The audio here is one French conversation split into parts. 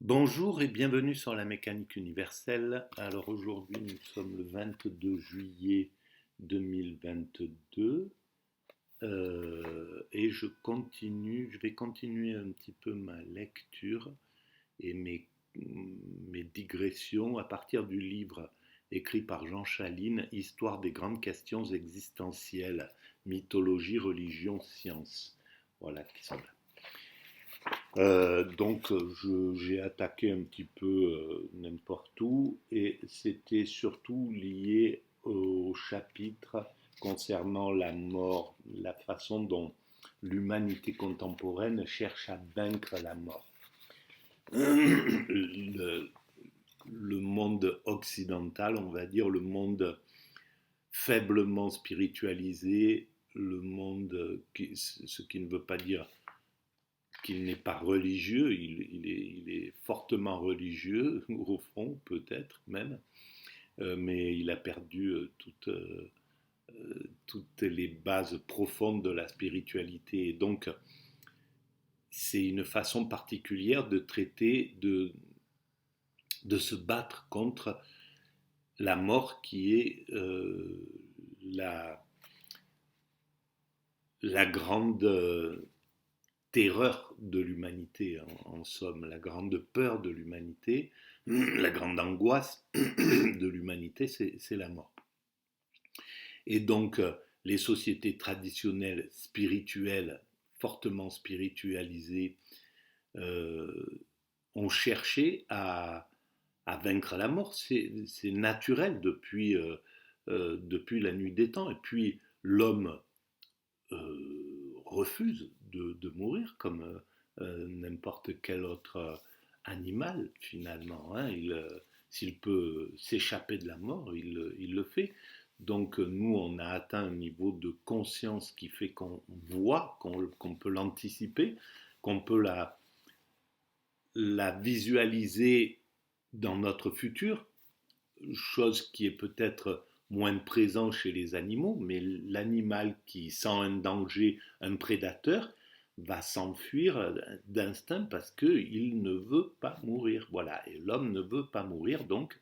Bonjour et bienvenue sur la mécanique universelle. Alors aujourd'hui nous sommes le 22 juillet 2022 et je vais continuer un petit peu ma lecture et mes digressions à partir du livre écrit par Jean Chaline, Histoire des grandes questions existentielles, mythologie, religion, science. Voilà qui sont là. J'ai attaqué un petit peu n'importe où et c'était surtout lié au chapitre concernant la mort, la façon dont l'humanité contemporaine cherche à vaincre la mort. Le, le monde occidental, on va dire, le monde faiblement spiritualisé, le monde, ce qui ne veut pas dire qu'il n'est pas religieux, il est fortement religieux, au fond peut-être même, mais il a perdu toutes les bases profondes de la spiritualité. Et donc, c'est une façon particulière de traiter, de se battre contre la mort qui est la grande terreur de l'humanité, en somme, la grande peur de l'humanité, la grande angoisse de l'humanité, c'est la mort. Et donc, les sociétés traditionnelles, spirituelles, fortement spiritualisées, ont cherché à vaincre la mort. C'est naturel depuis la nuit des temps. Et puis, l'homme refuse de mourir comme n'importe quel autre animal finalement. Hein. S'il peut s'échapper de la mort, il le fait. Donc nous, on a atteint un niveau de conscience qui fait qu'on voit, qu'on peut l'anticiper, qu'on peut la visualiser dans notre futur, chose qui est peut-être moins présent chez les animaux, mais l'animal qui sent un danger, un prédateur, va s'enfuir d'instinct parce qu'il ne veut pas mourir. Voilà, et l'homme ne veut pas mourir, donc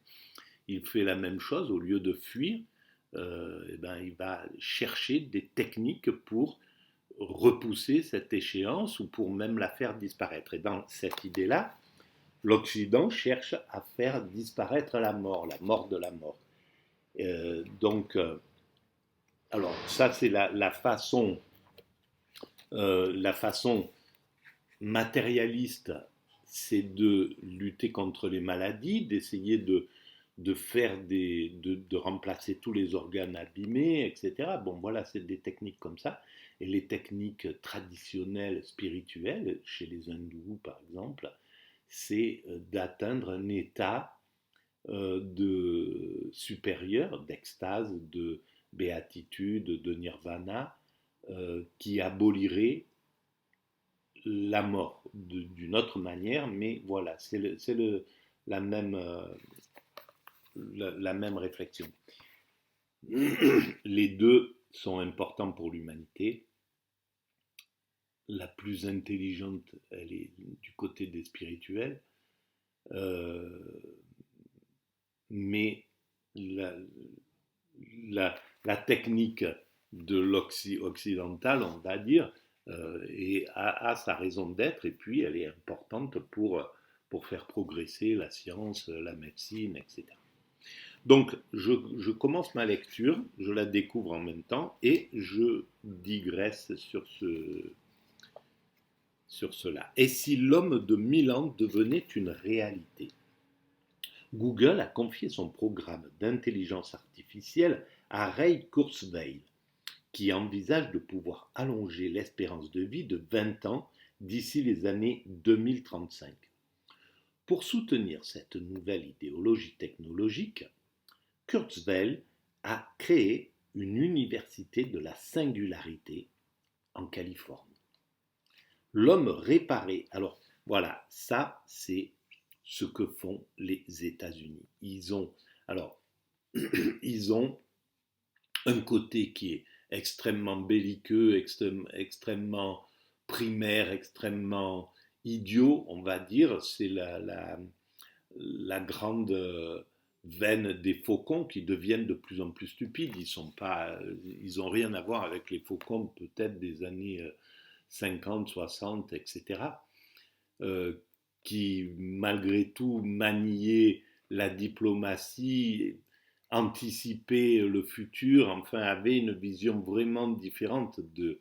il fait la même chose, au lieu de fuir, il va chercher des techniques pour repousser cette échéance ou pour même la faire disparaître. Et dans cette idée-là, l'Occident cherche à faire disparaître la mort de la mort. Donc, alors ça c'est la façon matérialiste, c'est de lutter contre les maladies, d'essayer de remplacer tous les organes abîmés, etc. Bon, voilà, c'est des techniques comme ça. Et les techniques traditionnelles, spirituelles, chez les hindous par exemple, c'est d'atteindre un état de supérieur, d'extase, de béatitude, de nirvana, qui abolirait la mort d'une autre manière, mais voilà, la, même, la même réflexion. Les deux sont importants pour l'humanité. La plus intelligente, elle est du côté des spirituels, euh, mais la, la technique de l'occidental, on va dire, a sa raison d'être, et puis elle est importante pour faire progresser la science, la médecine, etc. Donc, je commence ma lecture, je la découvre en même temps, et je digresse sur cela. Et si l'homme de 1000 ans devenait une réalité? Google a confié son programme d'intelligence artificielle à Ray Kurzweil, qui envisage de pouvoir allonger l'espérance de vie de 20 ans d'ici les années 2035. Pour soutenir cette nouvelle idéologie technologique, Kurzweil a créé une université de la singularité en Californie. L'homme réparé. Alors voilà, ça c'est ce que font les États-Unis. Ils ont un côté qui est extrêmement belliqueux, extrêmement primaire, extrêmement idiot, on va dire, c'est la grande veine des faucons qui deviennent de plus en plus stupides. Ils ont rien à voir avec les faucons peut-être des années 50, 60, etc. euh, qui malgré tout maniaient la diplomatie, anticipaient le futur, enfin avaient une vision vraiment différente de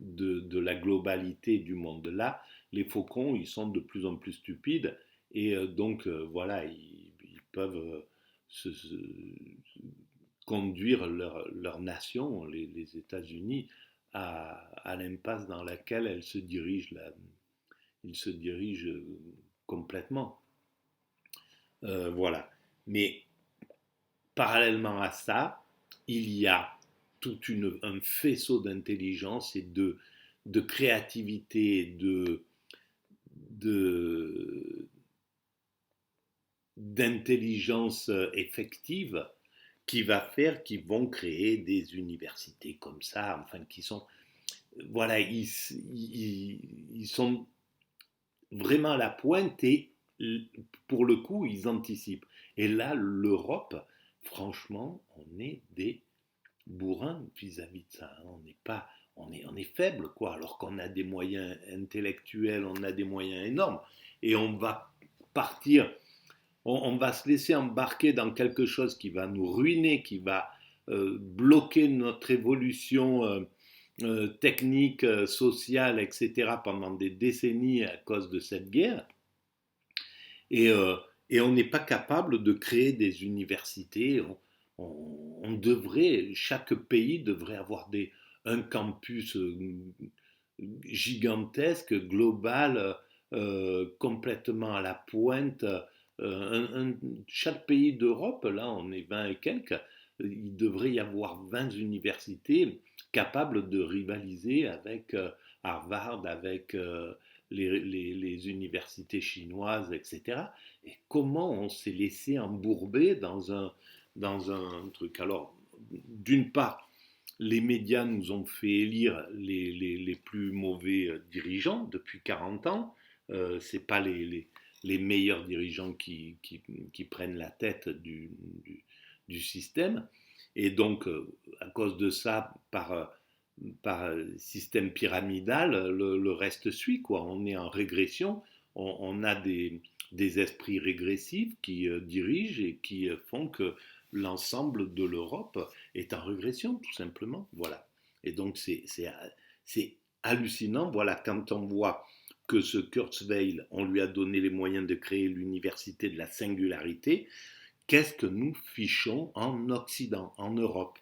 la globalité du monde. Là, les faucons, ils sont de plus en plus stupides et donc voilà, ils peuvent conduire leur nation, les États-Unis, à l'impasse dans laquelle elle se dirige là, il se dirige complètement. Voilà. Mais parallèlement à ça, il y a un faisceau d'intelligence et de créativité, de, d'intelligence effective qui va faire qu'ils vont créer des universités comme ça, enfin qui sont, voilà, ils sont vraiment à la pointe et pour le coup, ils anticipent. Et là, l'Europe, franchement, on est des bourrins vis-à-vis de ça. On est faible, quoi, alors qu'on a des moyens intellectuels, on a des moyens énormes. Et on va partir, on va se laisser embarquer dans quelque chose qui va nous ruiner, qui va bloquer notre évolution technique, sociale, etc., pendant des décennies à cause de cette guerre. Et, euh, et on n'est pas capable de créer des universités. On devrait, chaque pays devrait avoir un campus gigantesque, global, complètement à la pointe. Chaque pays d'Europe, là on est 20 et quelques, il devrait y avoir 20 universités capables de rivaliser avec Harvard, avec les universités chinoises, etc. Et comment on s'est laissé embourber dans un truc. Alors, d'une part, les médias nous ont fait élire les plus mauvais dirigeants depuis 40 ans. Ce n'est pas les meilleurs dirigeants qui prennent la tête du système. Et donc, à cause de ça, par système pyramidal, le reste suit, quoi. On est en régression, on a des esprits régressifs qui dirigent et qui font que l'ensemble de l'Europe est en régression, tout simplement. Voilà. Et donc, c'est hallucinant. Voilà, quand on voit que ce Kurzweil, on lui a donné les moyens de créer l'université de la singularité, qu'est-ce que nous fichons en Occident, en Europe?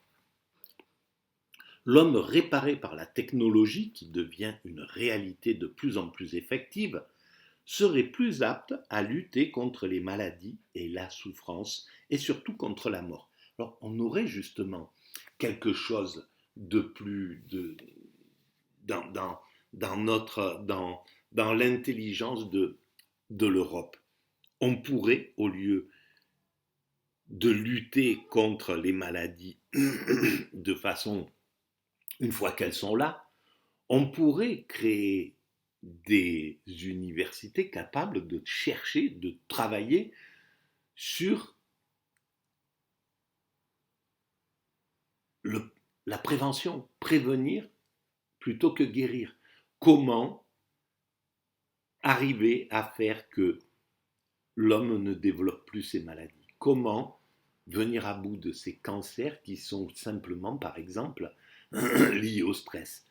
L'homme réparé par la technologie, qui devient une réalité de plus en plus effective, serait plus apte à lutter contre les maladies et la souffrance, et surtout contre la mort. Alors, on aurait justement quelque chose de plus dans, dans, dans l'intelligence de l'Europe. On pourrait, au lieu de lutter contre les maladies de façon, une fois qu'elles sont là, on pourrait créer des universités capables de chercher, de travailler sur le, la prévention, prévenir plutôt que guérir. Comment arriver à faire que l'homme ne développe plus ces maladies? Comment venir à bout de ces cancers qui sont simplement, par exemple, liés au stress,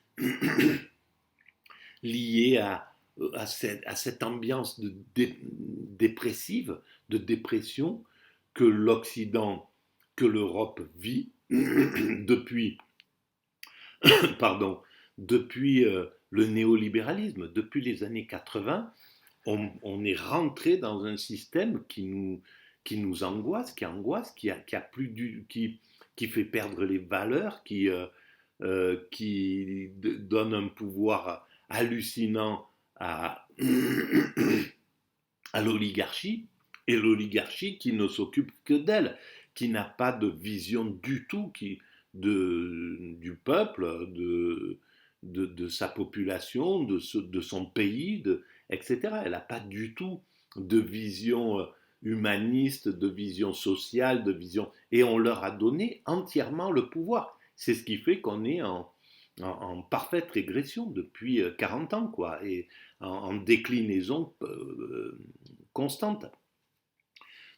liés à cette ambiance dépressive, de dépression que l'Occident, que l'Europe vit depuis, pardon, depuis le néolibéralisme, depuis les années 80, on est rentré dans un système qui nous angoisse, qui fait perdre les valeurs, qui donne un pouvoir hallucinant à, à l'oligarchie, et l'oligarchie qui ne s'occupe que d'elle, qui n'a pas de vision du tout du peuple, de sa population, de son pays. etc. Elle n'a pas du tout de vision humaniste, de vision sociale, de vision... Et on leur a donné entièrement le pouvoir. C'est ce qui fait qu'on est en parfaite régression depuis 40 ans, quoi, et en déclinaison constante.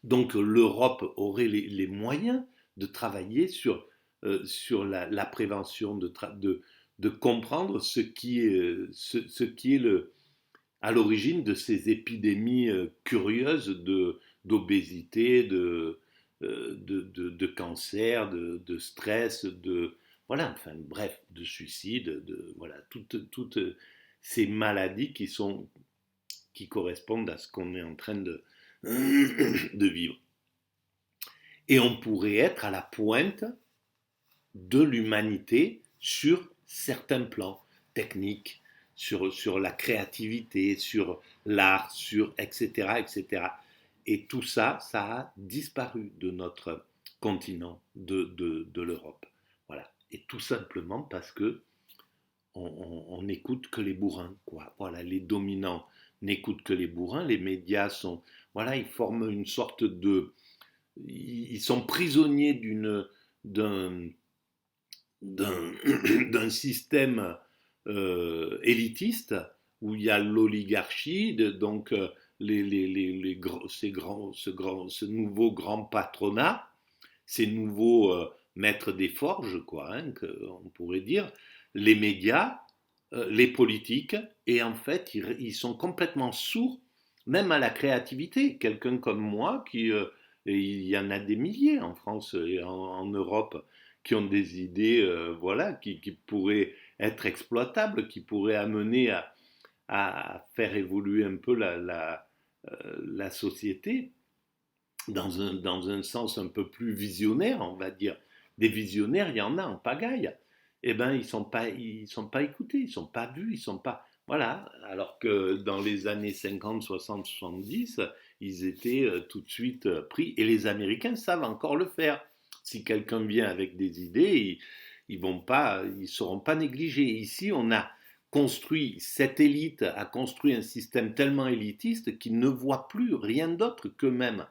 Donc l'Europe aurait les moyens de travailler sur la prévention, de comprendre ce qui est à l'origine de ces épidémies curieuses d'obésité, de cancer, de stress, voilà, enfin bref, de suicide, voilà, toutes ces maladies qui correspondent à ce qu'on est en train de vivre. Et on pourrait être à la pointe de l'humanité sur certains plans techniques, sur la créativité, sur l'art, sur etc., etc. Et tout ça, ça a disparu de notre continent, de l'Europe. Voilà. Et tout simplement parce que on n'écoute que les bourrins, quoi. Voilà, les dominants n'écoutent que les bourrins, les médias sont, voilà, ils forment une sorte ils sont prisonniers d'un, d'un système élitiste où il y a l'oligarchie, donc ce nouveau grand patronat, ces nouveaux maîtres des forges, quoi, hein, on pourrait dire, les médias, les politiques, et en fait, ils sont complètement sourds, même à la créativité. Quelqu'un comme moi, et il y en a des milliers en France et en Europe, qui ont des idées, voilà, qui pourraient être exploitables, qui pourraient amener à faire évoluer un peu la société dans un sens un peu plus visionnaire, on va dire. Des visionnaires, il y en a en pagaille. Eh ben, ils sont pas écoutés, ils sont pas vus, ils sont pas, voilà. Alors que dans les années 50, 60, 70, ils étaient tout de suite pris. Et les Américains savent encore le faire. Si quelqu'un vient avec des idées, ils seront pas négligés. Ici, on a construit, cette élite a construit un système tellement élitiste qu'ils ne voient plus rien d'autre qu'eux-mêmes.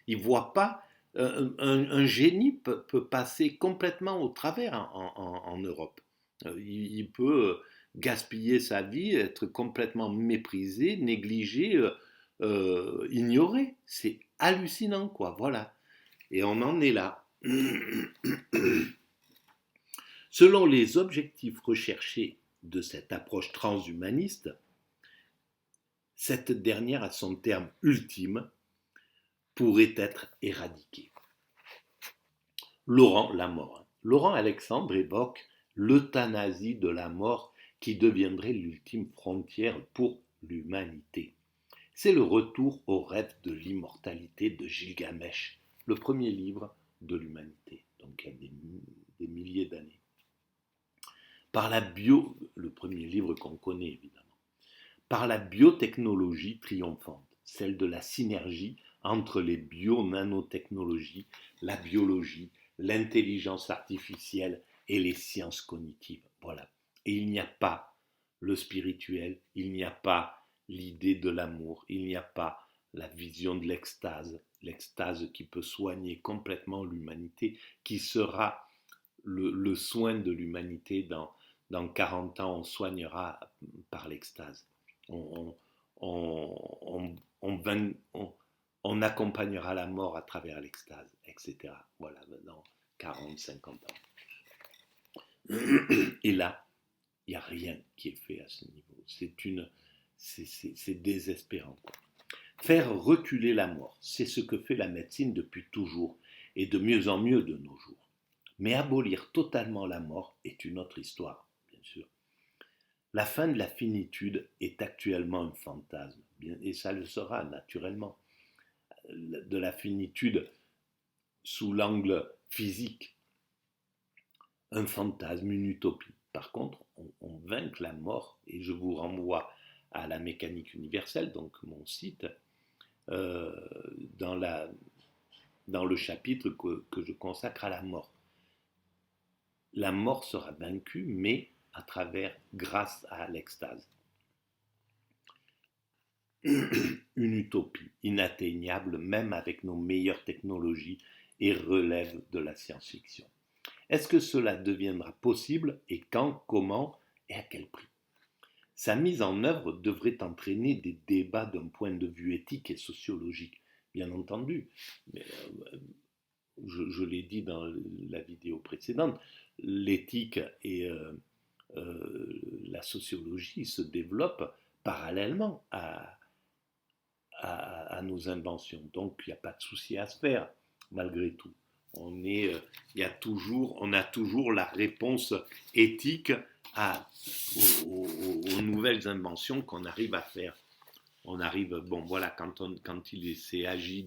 Ils ne voient pas. Un génie peut passer complètement au travers en Europe. Il peut gaspiller sa vie, être complètement méprisé, négligé, ignoré. C'est hallucinant, quoi. Voilà. Et on en est là. Selon les objectifs recherchés de cette approche transhumaniste, cette dernière, à son terme ultime, pourrait être éradiquée. Laurent Lamort. Laurent Alexandre évoque l'euthanasie de la mort qui deviendrait l'ultime frontière pour l'humanité. C'est le retour au rêve de l'immortalité de Gilgamesh, le premier livre de l'humanité, donc il y a des milliers d'années. Le premier livre qu'on connaît évidemment, par la biotechnologie triomphante, celle de la synergie entre les bio-nanotechnologies, la biologie, l'intelligence artificielle et les sciences cognitives. Voilà. Et il n'y a pas le spirituel, il n'y a pas l'idée de l'amour, il n'y a pas la vision de l'extase qui peut soigner complètement l'humanité, qui sera le soin de l'humanité dans 40 ans, on soignera par l'extase. On, on, on, on accompagnera la mort à travers l'extase, etc. Voilà, dans 40, 50 ans. Et là, il n'y a rien qui est fait à ce niveau. C'est désespérant. Faire reculer la mort, c'est ce que fait la médecine depuis toujours, et de mieux en mieux de nos jours. Mais abolir totalement la mort est une autre histoire, bien sûr. La fin de la finitude est actuellement un fantasme, et ça le sera naturellement. De la finitude sous l'angle physique, un fantasme, une utopie. Par contre, on vainque la mort, et je vous renvoie à la mécanique universelle, donc mon site, euh, dans, dans le chapitre que je consacre à la mort. La mort sera vaincue, mais grâce à l'extase. une utopie inatteignable même avec nos meilleures technologies et relève de la science-fiction. Est-ce que cela deviendra possible et quand, comment et à quel prix? Sa mise en œuvre devrait entraîner des débats d'un point de vue éthique et sociologique, bien entendu. Mais, je l'ai dit dans la vidéo précédente, l'éthique et la sociologie se développent parallèlement à nos inventions. Donc il n'y a pas de souci à se faire, malgré tout. On a toujours la réponse éthique aux nouvelles inventions qu'on arrive à faire. On arrive, bon voilà, quand il s'est agi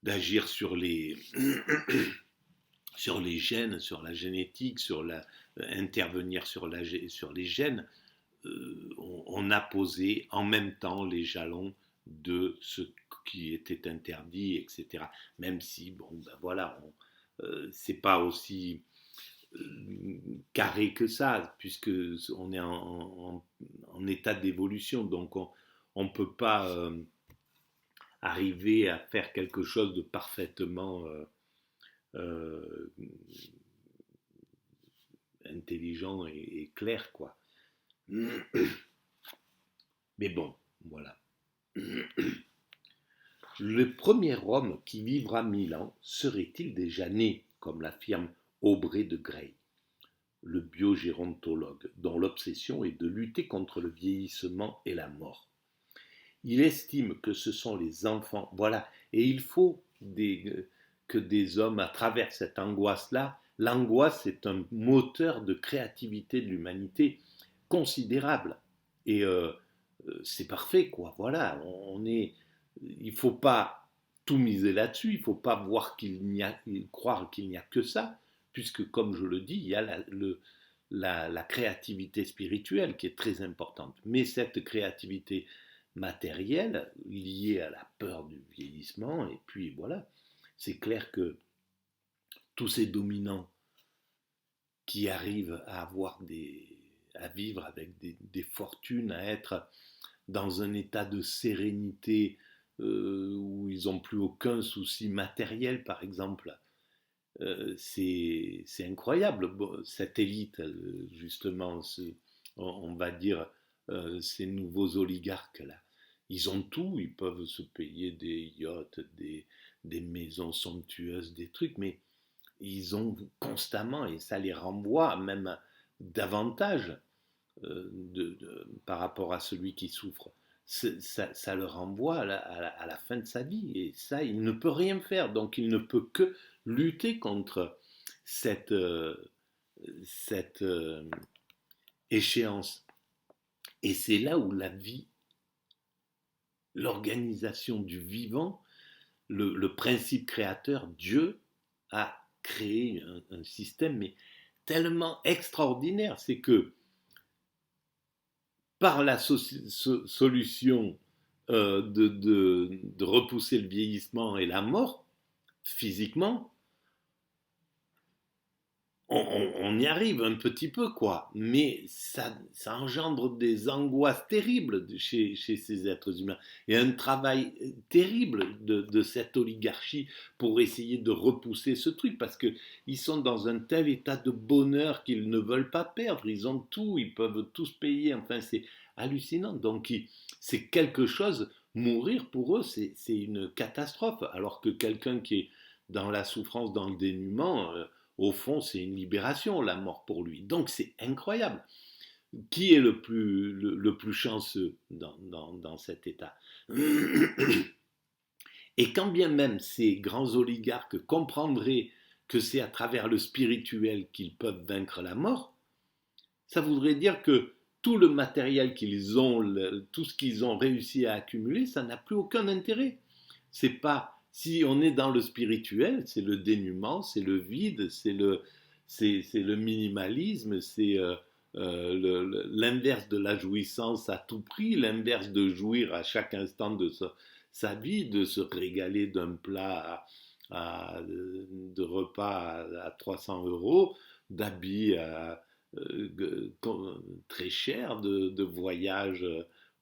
d'agir sur les gènes, sur la génétique, intervenir sur les gènes, on a posé en même temps les jalons de ce qui était interdit, etc. Même si, bon, ben voilà, c'est pas aussi carré que ça, puisque on est en état d'évolution, donc on ne peut pas arriver à faire quelque chose de parfaitement euh, intelligent et clair, quoi. Mais bon, voilà. Le premier homme qui vivra 1000 ans serait-il déjà né, comme l'affirme Aubrey de Grey, le biogérontologue, dont l'obsession est de lutter contre le vieillissement et la mort? Il estime que ce sont les enfants, voilà, et il faut que des hommes, à travers cette angoisse-là, l'angoisse est un moteur de créativité de l'humanité considérable. Et c'est parfait, quoi. Voilà, il ne faut pas tout miser là-dessus, il ne faut pas croire qu'il n'y a que ça, puisque, comme je le dis, il y a la créativité spirituelle qui est très importante. Mais cette créativité matérielle liée à la peur du vieillissement, et puis voilà, c'est clair que tous ces dominants qui arrivent à vivre avec des fortunes, à être dans un état de sérénité où ils n'ont plus aucun souci matériel, par exemple. C'est incroyable. Bon, cette élite, justement, on va dire, ces nouveaux oligarques-là, ils ont tout, ils peuvent se payer des yachts, des maisons somptueuses, des trucs, mais ils ont constamment, et ça les renvoie même davantage par rapport à celui qui souffre. Ça le renvoie à la fin de sa vie, et ça, il ne peut rien faire, donc il ne peut que lutter contre cette, cette échéance. Et c'est là où la vie, l'organisation du vivant, le principe créateur, Dieu a créé un système mais tellement extraordinaire, c'est que par la solution de repousser le vieillissement et la mort, physiquement, on y arrive un petit peu, quoi. Mais ça engendre des angoisses terribles chez ces êtres humains. Et un travail terrible de cette oligarchie pour essayer de repousser ce truc, parce qu'ils sont dans un tel état de bonheur qu'ils ne veulent pas perdre. Ils ont tout, ils peuvent tous payer. Enfin, c'est hallucinant. Donc, c'est quelque chose, mourir pour eux, c'est une catastrophe. Alors que quelqu'un qui est dans la souffrance, dans le dénuement, au fond, c'est une libération, la mort pour lui. Donc c'est incroyable. Qui est le plus chanceux dans cet état? Et quand bien même ces grands oligarques comprendraient que c'est à travers le spirituel qu'ils peuvent vaincre la mort, ça voudrait dire que tout le matériel qu'ils ont, tout ce qu'ils ont réussi à accumuler, ça n'a plus aucun intérêt. C'est pas si on est dans le spirituel, c'est le dénuement, c'est le vide, c'est le minimalisme, c'est l'inverse de la jouissance à tout prix, l'inverse de jouir à chaque instant de sa vie, de se régaler d'un plat de repas à 300 euros, d'habits très chers, de voyages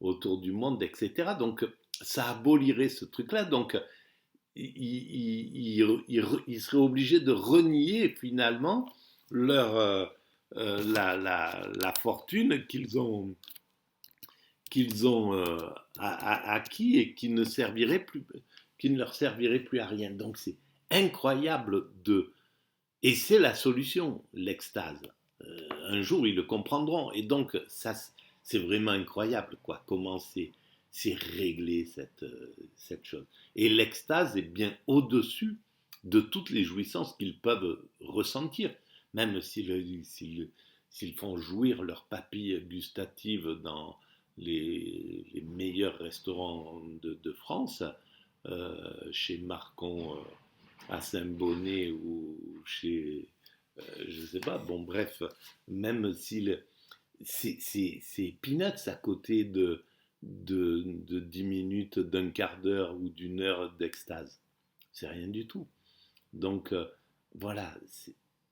autour du monde, etc. Donc, ça abolirait ce truc-là. Donc, ils seraient obligés de renier finalement la fortune qu'ils ont acquis et qui ne leur servirait plus à rien. Donc c'est incroyable de... Et c'est la solution, l'extase. Un jour, ils le comprendront. Et donc, ça, c'est vraiment incroyable, quoi. Comment c'est réglé, cette chose. Et l'extase est bien au-dessus de toutes les jouissances qu'ils peuvent ressentir. Même s'ils font jouir leurs papilles gustatives dans les meilleurs restaurants de France, chez Marcon à Saint-Bonnet ou chez, je ne sais pas, bon bref, même si c'est peanuts à côté de 10 minutes, d'un quart d'heure ou d'une heure d'extase. C'est rien du tout. Donc voilà,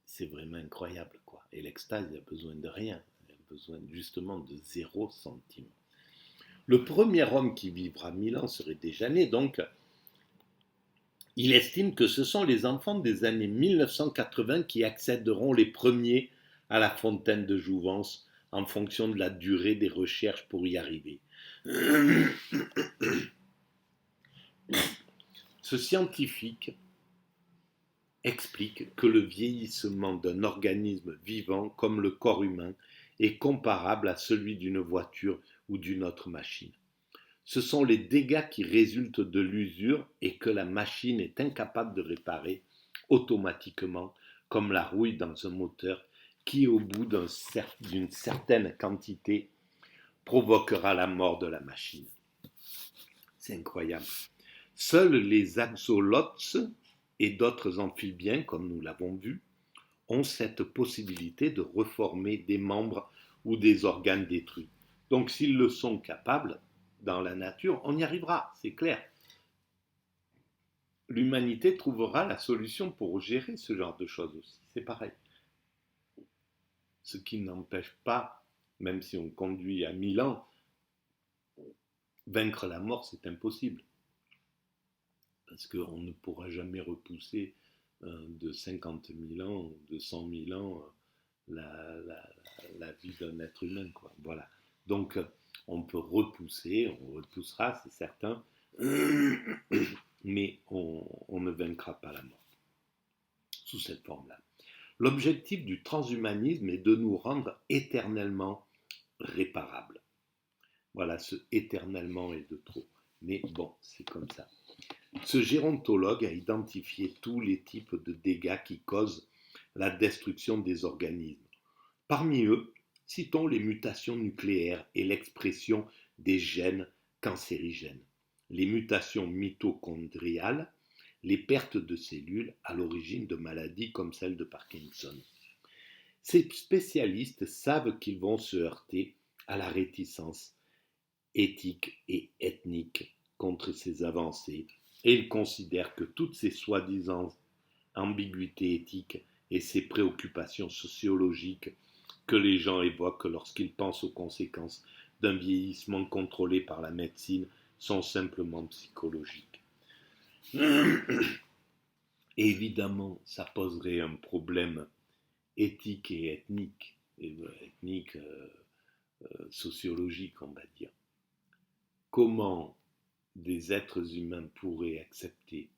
c'est vraiment incroyable, quoi. Et l'extase, il a besoin de rien. Il a besoin justement de 0 centime. Le premier homme qui vivra 1000 ans serait déjà né, donc il estime que ce sont les enfants des années 1980 qui accéderont les premiers à la fontaine de jouvence en fonction de la durée des recherches pour y arriver. Ce scientifique explique que le vieillissement d'un organisme vivant comme le corps humain est comparable à celui d'une voiture ou d'une autre machine. Ce sont les dégâts qui résultent de l'usure et que la machine est incapable de réparer automatiquement, comme la rouille dans un moteur qui, au bout d'une certaine quantité, provoquera la mort de la machine. C'est incroyable. Seuls les axolotes et d'autres amphibiens, comme nous l'avons vu, ont cette possibilité de reformer des membres ou des organes détruits. Donc s'ils le sont capables, dans la nature, on y arrivera, c'est clair. L'humanité trouvera la solution pour gérer ce genre de choses aussi, c'est pareil. Ce qui n'empêche pas, même si on conduit à 1000 ans, vaincre la mort, c'est impossible. Parce qu'on ne pourra jamais repousser de 50 000 ans, de 100 000 ans, la vie d'un être humain, quoi. Voilà. Donc, on peut repousser, on repoussera, c'est certain, mais on ne vaincra pas la mort sous cette forme-là. L'objectif du transhumanisme est de nous rendre éternellement réparables. Voilà, ce éternellement est de trop. Mais bon, c'est comme ça. Ce gérontologue a identifié tous les types de dégâts qui causent la destruction des organismes. Parmi eux, citons les mutations nucléaires et l'expression des gènes cancérigènes, les mutations mitochondriales, les pertes de cellules à l'origine de maladies comme celle de Parkinson. Ces spécialistes savent qu'ils vont se heurter à la réticence éthique et ethnique contre ces avancées et ils considèrent que toutes ces soi-disant ambiguïtés éthiques et ces préoccupations sociologiques que les gens évoquent lorsqu'ils pensent aux conséquences d'un vieillissement contrôlé par la médecine sont simplement psychologiques. Évidemment, ça poserait un problème éthique et sociologique, on va dire. Comment des êtres humains pourraient accepter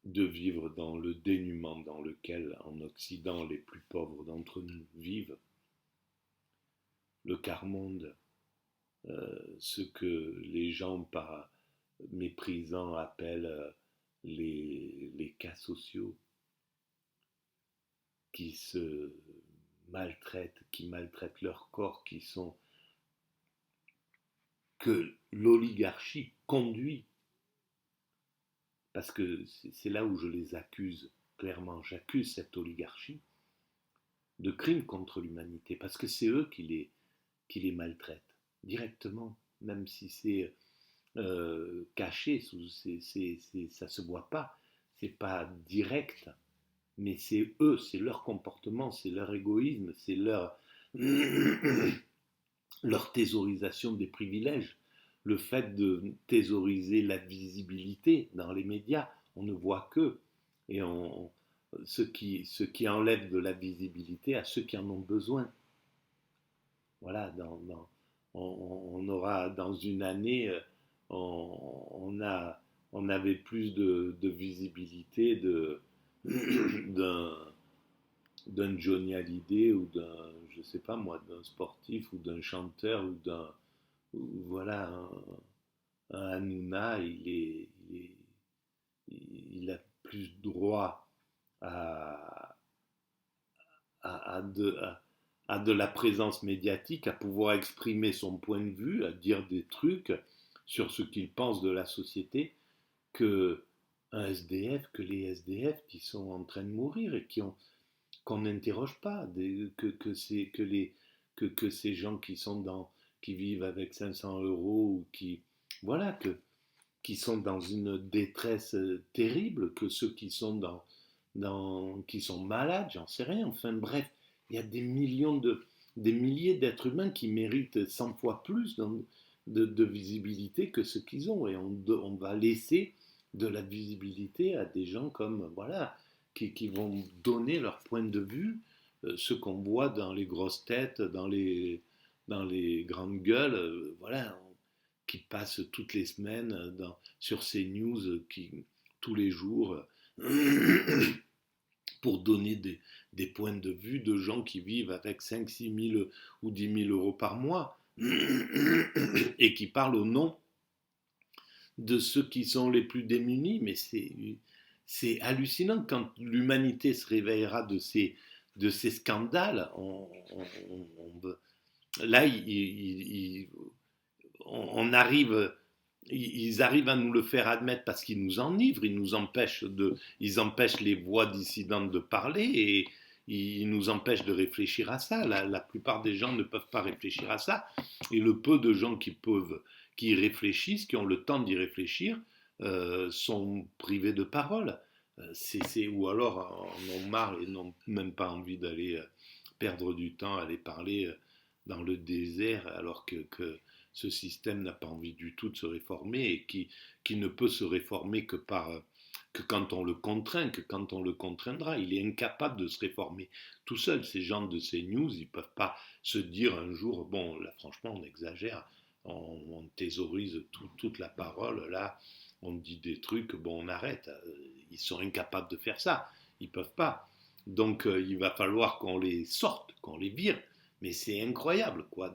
de vivre dans le dénuement dans lequel, en Occident, les plus pauvres d'entre nous vivent, le quart-monde, ce que les gens par méprisant appellent les cas sociaux, qui se maltraitent, qui maltraitent leur corps, que l'oligarchie conduit, parce que c'est là où je les accuse, clairement, j'accuse cette oligarchie de crimes contre l'humanité, parce que c'est eux qui les maltraitent directement, même si c'est caché, ça se voit pas, c'est pas direct, mais c'est eux, c'est leur comportement, c'est leur égoïsme, c'est leur leur thésaurisation des privilèges, le fait de thésauriser la visibilité dans les médias. On ne voit que, et ce qui enlève de la visibilité à ceux qui en ont besoin. Voilà, on aura dans une année, on, a, on avait plus de visibilité d'un d'un Johnny Hallyday ou d'un, je sais pas moi, d'un sportif ou d'un chanteur ou d'un, voilà, un Hanouna, il a plus droit à, à de la présence médiatique, à pouvoir exprimer son point de vue, à dire des trucs sur ce qu'il pense de la société, que un SDF, que les SDF qui sont en train de mourir et qu'on n'interroge pas, que ces gens qui vivent avec 500 euros ou voilà, qui sont dans une détresse terrible, que ceux qui sont qui sont malades, j'en sais rien. Enfin bref, il y a des milliers d'êtres humains qui méritent 100 fois plus de visibilité que ce qu'ils ont. Et on va laisser de la visibilité à des gens comme, voilà, qui vont donner leur point de vue, ce qu'on voit dans les grosses têtes, dans les grandes gueules, voilà, qui passent toutes les semaines sur ces news tous les jours pour donner des points de vue de gens qui vivent avec 5 000, 6 000 ou 10 000 € par mois et qui parlent au nom de ceux qui sont les plus démunis. Mais c'est hallucinant quand l'humanité se réveillera de ces scandales. Là, on arrive, ils arrivent à nous le faire admettre parce qu'ils nous enivrent, ils empêchent les voix dissidentes de parler et ils nous empêchent de réfléchir à ça. La plupart des gens ne peuvent pas réfléchir à ça et le peu de gens qui y réfléchissent, qui ont le temps d'y réfléchir, sont privés de parole. Ou alors en ont marre et n'ont même pas envie d'aller perdre du temps à aller parler dans le désert alors que ce système n'a pas envie du tout de se réformer et qui ne peut se réformer que quand on le contraint, que quand on le contraindra. Il est incapable de se réformer tout seul. Ces gens de ces news, ils ne peuvent pas se dire un jour, bon, là franchement on exagère, on thésaurise toute la parole, là on dit des trucs, bon on arrête. Ils sont incapables de faire ça, ils ne peuvent pas. Donc il va falloir qu'on les sorte, qu'on les vire. Mais c'est incroyable, quoi,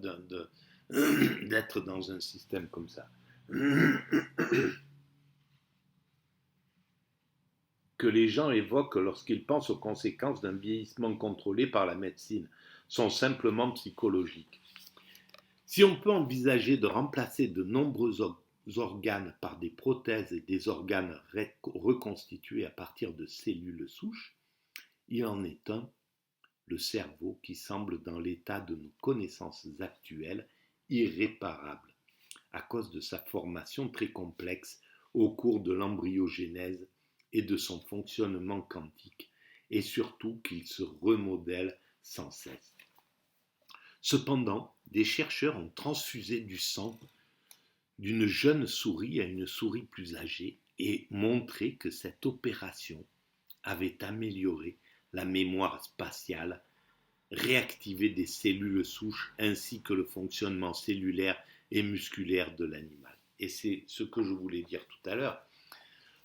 d'être dans un système comme ça. Que les gens évoquent lorsqu'ils pensent aux conséquences d'un vieillissement contrôlé par la médecine sont simplement psychologiques. Si on peut envisager de remplacer de nombreux organes par des prothèses et des organes reconstitués à partir de cellules souches, il en est un, le cerveau, qui semble dans l'état de nos connaissances actuelles irréparable à cause de sa formation très complexe au cours de l'embryogénèse et de son fonctionnement quantique, et surtout qu'il se remodèle sans cesse. Cependant, des chercheurs ont transfusé du sang d'une jeune souris à une souris plus âgée et montré que cette opération avait amélioré la mémoire spatiale, réactivé des cellules souches ainsi que le fonctionnement cellulaire et musculaire de l'animal. Et c'est ce que je voulais dire tout à l'heure.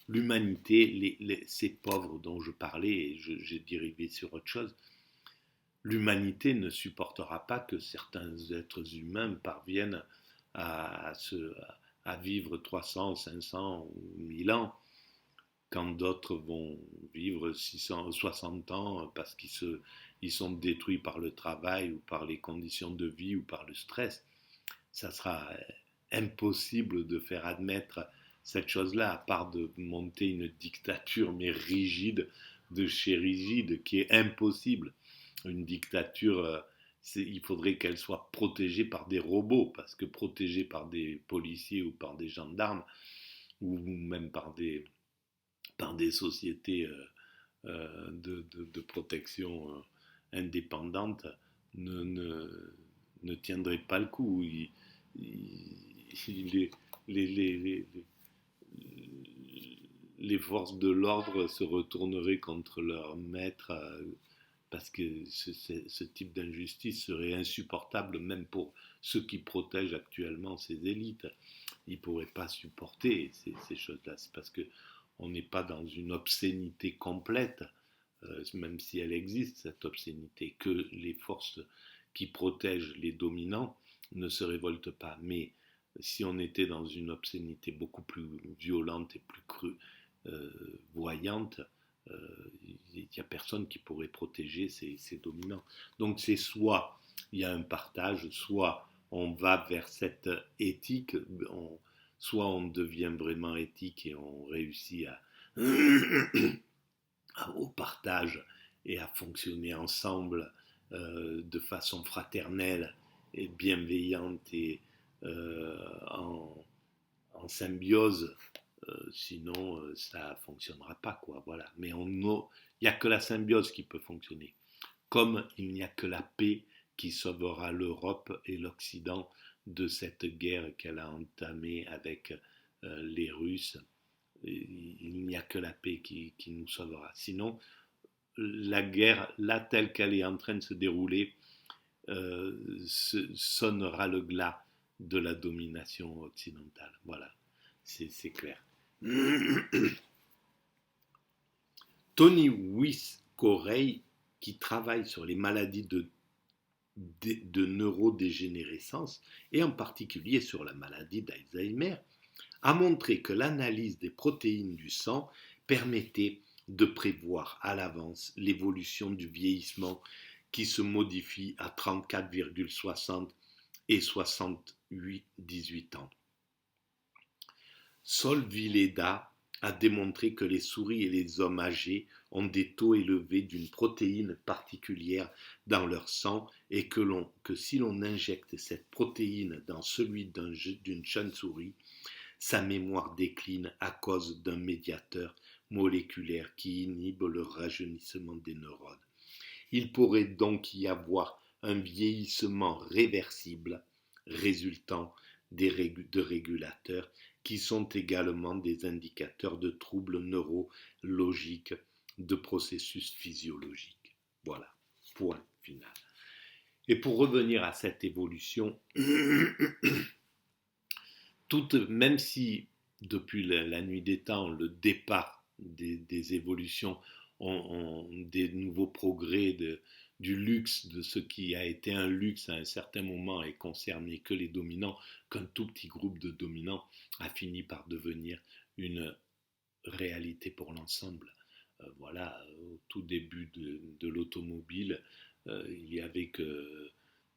L'humanité, ces pauvres dont je parlais, et j'ai dérivé sur autre chose, l'humanité ne supportera pas que certains êtres humains parviennent à, à vivre 300, 500 ou 1000 ans, quand d'autres vont vivre 600, 60 ans parce ils sont détruits par le travail ou par les conditions de vie ou par le stress. Ça sera impossible de faire admettre cette chose-là, à part de monter une dictature, mais rigide, de chez rigide, qui est impossible. Une dictature, il faudrait qu'elle soit protégée par des robots, parce que protégée par des policiers ou par des gendarmes, ou même par des sociétés de protection indépendante, ne ne tiendrait pas le coup. Les, les, les, les, les forces de l'ordre se retourneraient contre leur maître parce que ce type d'injustice serait insupportable même pour ceux qui protègent actuellement ces élites. Ils ne pourraient pas supporter ces choses-là. C'est parce qu'on n'est pas dans une obscénité complète, même si elle existe, cette obscénité, que les forces qui protègent les dominants ne se révoltent pas. Mais si on était dans une obscénité beaucoup plus violente et plus crue, voyante, il n'y a personne qui pourrait protéger ces dominants. Donc c'est soit il y a un partage, soit on va vers cette éthique, soit on devient vraiment éthique et on réussit au partage et à fonctionner ensemble de façon fraternelle et bienveillante et en symbiose. Sinon, ça ne fonctionnera pas, quoi. Voilà. Mais il n'y a que la symbiose qui peut fonctionner. Comme il n'y a que la paix qui sauvera l'Europe et l'Occident de cette guerre qu'elle a entamée avec les Russes. Il n'y a que la paix qui nous sauvera. Sinon, la guerre, là telle qu'elle est en train de se dérouler, sonnera le glas de la domination occidentale. Voilà, c'est clair. Tony Wyss-Corey, qui travaille sur les maladies de neurodégénérescence, et en particulier sur la maladie d'Alzheimer, a montré que l'analyse des protéines du sang permettait de prévoir à l'avance l'évolution du vieillissement qui se modifie à 34,60 et 68-18 ans. Solvileda a démontré que les souris et les hommes âgés ont des taux élevés d'une protéine particulière dans leur sang et que si l'on injecte cette protéine dans celui d'une jeune souris, sa mémoire décline à cause d'un médiateur moléculaire qui inhibe le rajeunissement des neurones. Il pourrait donc y avoir un vieillissement réversible résultant de régulateurs qui sont également des indicateurs de troubles neurologiques, de processus physiologiques. Voilà, point final. Et pour revenir à cette évolution, même si depuis la nuit des temps, le départ des évolutions ont des nouveaux progrès du luxe, de ce qui a été un luxe à un certain moment et concerné que les dominants, qu'un tout petit groupe de dominants a fini par devenir une réalité pour l'ensemble. Voilà, au tout début de l'automobile, il n'y avait que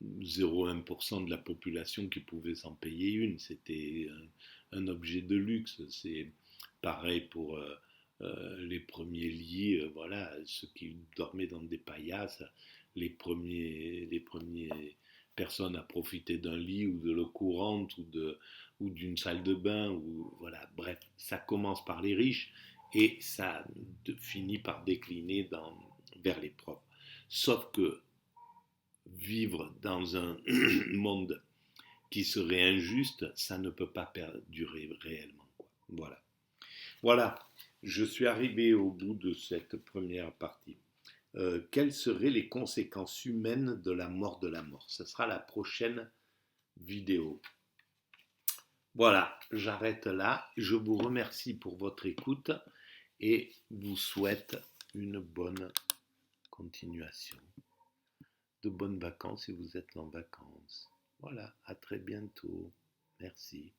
0,1% de la population qui pouvait s'en payer une. C'était un objet de luxe. C'est pareil pour les premiers lits, voilà, ceux qui dormaient dans des paillasses, les premières personnes à profiter d'un lit ou de l'eau courante ou d'une salle de bain. Voilà, bref, ça commence par les riches et ça finit par décliner vers les pauvres. Sauf que vivre dans un monde qui serait injuste, ça ne peut pas perdurer réellement, quoi. Voilà. Voilà, je suis arrivé au bout de cette première partie. Quelles seraient les conséquences humaines de la mort de la mort? Ce sera la prochaine vidéo. Voilà, j'arrête là. Je vous remercie pour votre écoute et vous souhaite une bonne continuation. De bonnes vacances si vous êtes en vacances. Voilà, à très bientôt. Merci.